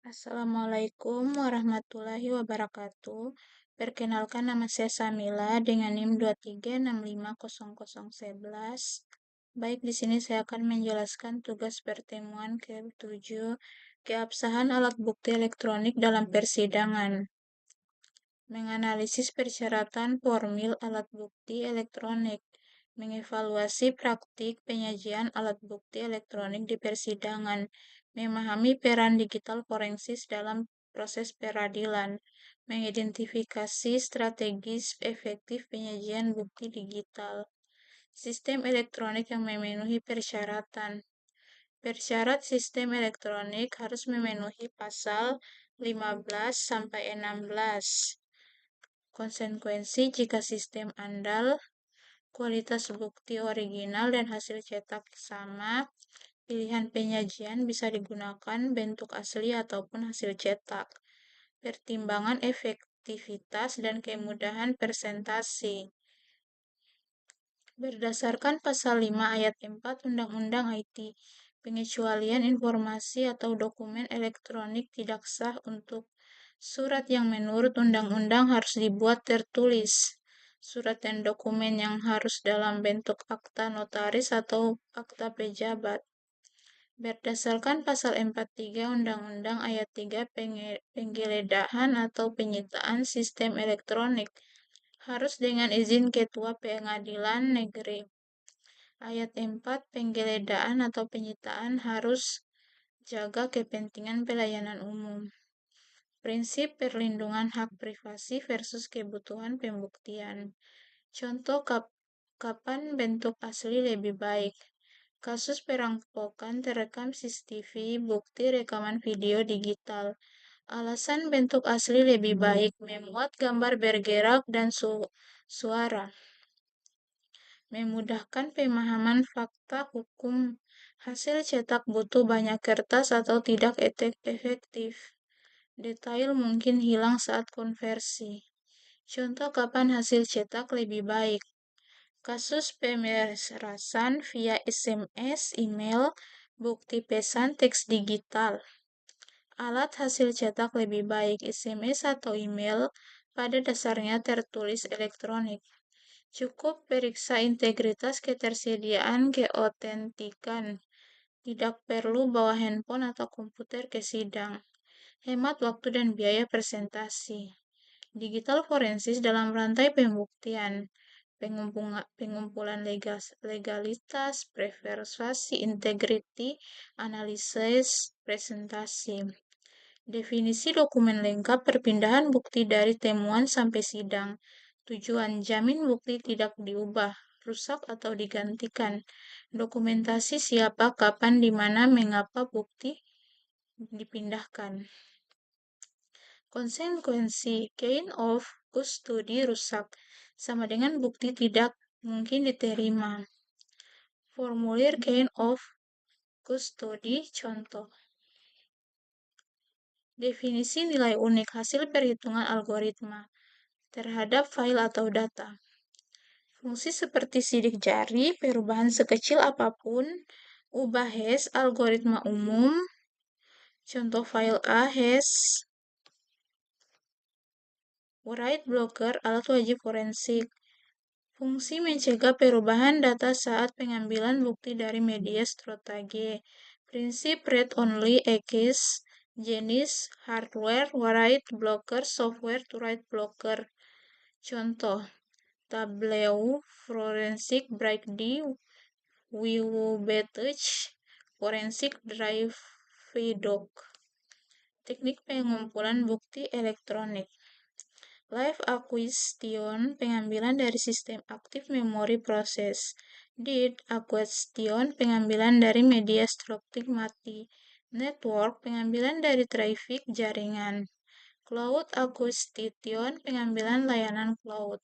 Assalamualaikum warahmatullahi wabarakatuh. Perkenalkan nama saya Samila dengan NIM 23650011. Baik, di sini saya akan menjelaskan tugas pertemuan ke-7, keabsahan alat bukti elektronik dalam persidangan. Menganalisis persyaratan formil alat bukti elektronik, mengevaluasi praktik penyajian alat bukti elektronik di persidangan, memahami peran digital forensik dalam proses peradilan, mengidentifikasi strategis efektif penyajian bukti digital, sistem elektronik yang memenuhi persyaratan. Persyarat sistem elektronik harus memenuhi pasal 15 sampai 16. Konsekuensi jika sistem andal, kualitas bukti original dan hasil cetak sama, pilihan penyajian bisa digunakan bentuk asli ataupun hasil cetak. Pertimbangan efektivitas dan kemudahan presentasi. Berdasarkan pasal 5 ayat 4 Undang-Undang IT, pengecualian informasi atau dokumen elektronik tidak sah untuk surat yang menurut undang-undang harus dibuat tertulis. Surat dan dokumen yang harus dalam bentuk akta notaris atau akta pejabat. Berdasarkan pasal 43 Undang-Undang ayat 3 penggeledahan atau penyitaan sistem elektronik harus dengan izin Ketua Pengadilan Negeri. Ayat 4 penggeledahan atau penyitaan harus jaga kepentingan pelayanan umum. Prinsip perlindungan hak privasi versus kebutuhan pembuktian. Contoh kapan bentuk asli lebih baik. Kasus perampokan terekam CCTV, bukti rekaman video digital. Alasan bentuk asli lebih baik, memuat gambar bergerak dan suara. Memudahkan pemahaman fakta hukum. Hasil cetak butuh banyak kertas atau tidak efektif. Detail mungkin hilang saat konversi. Contoh kapan hasil cetak lebih baik. Kasus pemerasan via SMS, email, bukti pesan teks digital. Alat hasil cetak lebih baik SMS atau email pada dasarnya tertulis elektronik. Cukup periksa integritas ketersediaan keotentikan. Tidak perlu bawa handphone atau komputer ke sidang. Hemat waktu dan biaya presentasi. Digital forensik dalam rantai pembuktian. Pengumpulan legalitas, preservasi integriti, analisis, presentasi. Definisi dokumen lengkap perpindahan bukti dari temuan sampai sidang. Tujuan jamin bukti tidak diubah, rusak atau digantikan. Dokumentasi siapa, kapan, di mana, mengapa bukti dipindahkan. Konsekuensi gain of custody rusak, sama dengan bukti tidak mungkin diterima. Formulir gain of custody contoh. Definisi nilai unik hasil perhitungan algoritma terhadap file atau data. Fungsi seperti sidik jari, perubahan sekecil apapun, ubah hash, algoritma umum. Contoh file A, hash, write blocker, alat wajib forensik. Fungsi mencegah perubahan data saat pengambilan bukti dari media strategi. Prinsip read-only access, jenis hardware, write blocker, software to write blocker. Contoh, Tableau Forensic Breakd, WiWBTouch, Forensic Drive Doc. Teknik pengumpulan bukti elektronik. Live acquisition, pengambilan dari sistem aktif memori proses. Did acquisition, pengambilan dari media struktur mati. Network, pengambilan dari traffic jaringan. Cloud acquisition, pengambilan layanan cloud.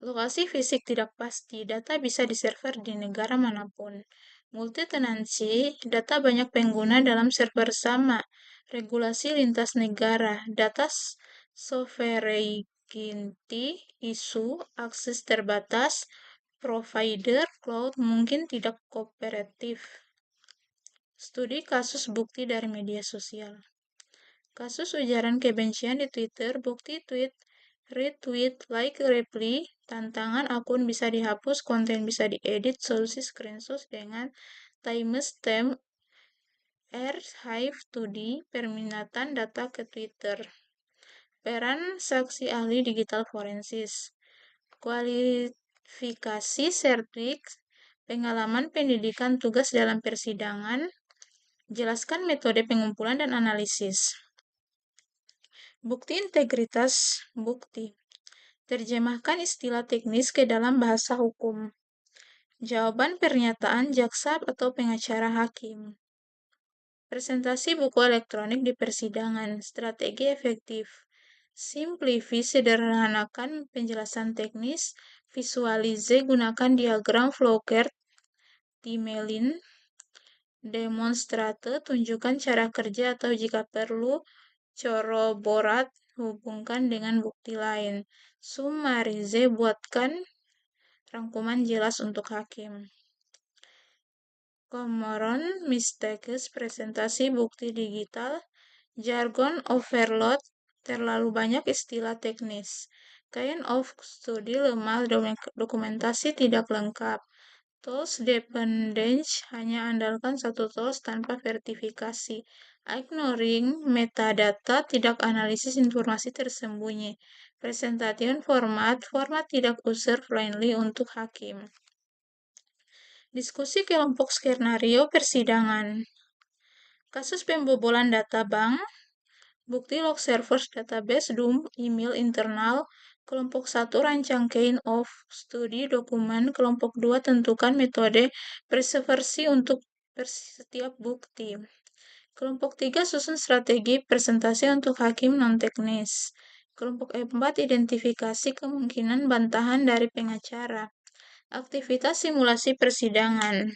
Lokasi fisik tidak pasti, data bisa diserver di negara manapun. Multitenancy, data banyak pengguna dalam server sama. Regulasi lintas negara, data sovereignty, isu, akses terbatas, provider, cloud mungkin tidak kooperatif. Studi kasus bukti dari media sosial. Kasus ujaran kebencian di Twitter, bukti tweet, retweet, like, reply, tantangan akun bisa dihapus, konten bisa diedit, solusi screenshot dengan timestamp archive2D, permintaan data ke Twitter. Peran saksi ahli digital forensis. Kualifikasi sertif, pengalaman pendidikan tugas dalam persidangan, jelaskan metode pengumpulan dan analisis. Bukti integritas bukti. Terjemahkan istilah teknis ke dalam bahasa hukum. Jawaban pernyataan jaksa atau pengacara hakim. Presentasi buku elektronik di persidangan. Strategi efektif. Simplifi, sederhanakan penjelasan teknis. Visualize, gunakan diagram flowchart. Timelin. Demonstrate, tunjukkan cara kerja atau jika perlu, coroborat, hubungkan dengan bukti lain. Summarize, buatkan rangkuman jelas untuk hakim. Common mistakes, presentasi bukti digital. Jargon overload, terlalu banyak istilah teknis. Kind of study, lemah, dokumentasi tidak lengkap. Tools dependence, hanya andalkan satu tools tanpa verifikasi. Ignoring metadata, tidak analisis informasi tersembunyi. Presentation format, format tidak user-friendly untuk hakim. Diskusi kelompok skenario persidangan. Kasus pembobolan data bank, bukti log servers database, dump, email internal. Kelompok 1 rancang kind of study dokumen. Kelompok 2 tentukan metode preservasi untuk setiap bukti. Kelompok 3 susun strategi presentasi untuk hakim non-teknis. Kelompok 4 identifikasi kemungkinan bantahan dari pengacara. Aktivitas simulasi persidangan.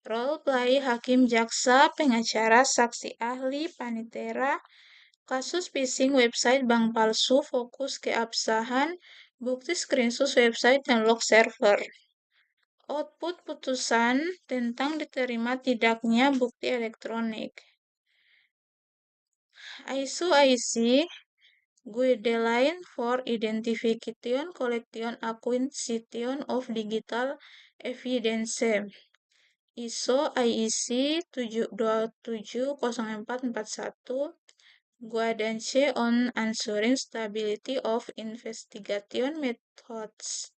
Role play hakim, jaksa, pengacara, saksi ahli, panitera. Kasus phishing website bank palsu, fokus ke absahan, bukti screenshot website dan log server. Output putusan tentang diterima tidaknya bukti elektronik. ISO IC Guideline for Identification, Collection, Acquisition of Digital Evidence. ISO IEC 27041 Guidance on Ensuring Stability of Investigation Methods.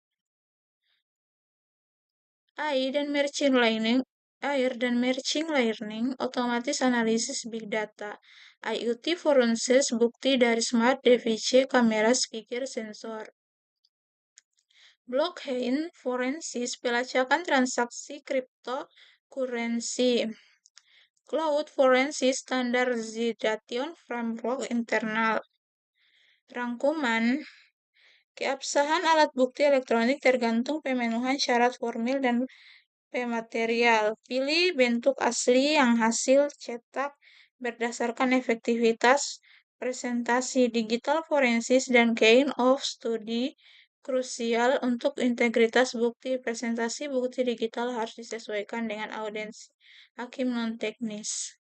AI dan Machine Learning, otomatis analisis Big Data. IoT Forensics, bukti dari Smart DVC, kamera, speaker, sensor. Blockchain Forensics, pelacakan transaksi cryptocurrency. Cloud Forensics, Standardization Framework internal. Rangkuman, keabsahan alat bukti elektronik tergantung pemenuhan syarat formil dan pematerial. Pilih bentuk asli yang hasil cetak berdasarkan efektivitas presentasi. Digital forensics dan kind of study krusial untuk integritas bukti. Presentasi bukti digital harus disesuaikan dengan audiens hakim non-teknis.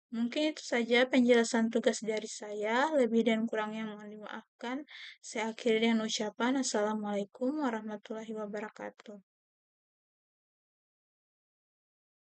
Mungkin itu saja penjelasan tugas dari saya. Lebih dan kurangnya mohon dimaafkan. Saya akhiri dengan ucapan Assalamualaikum warahmatullahi wabarakatuh.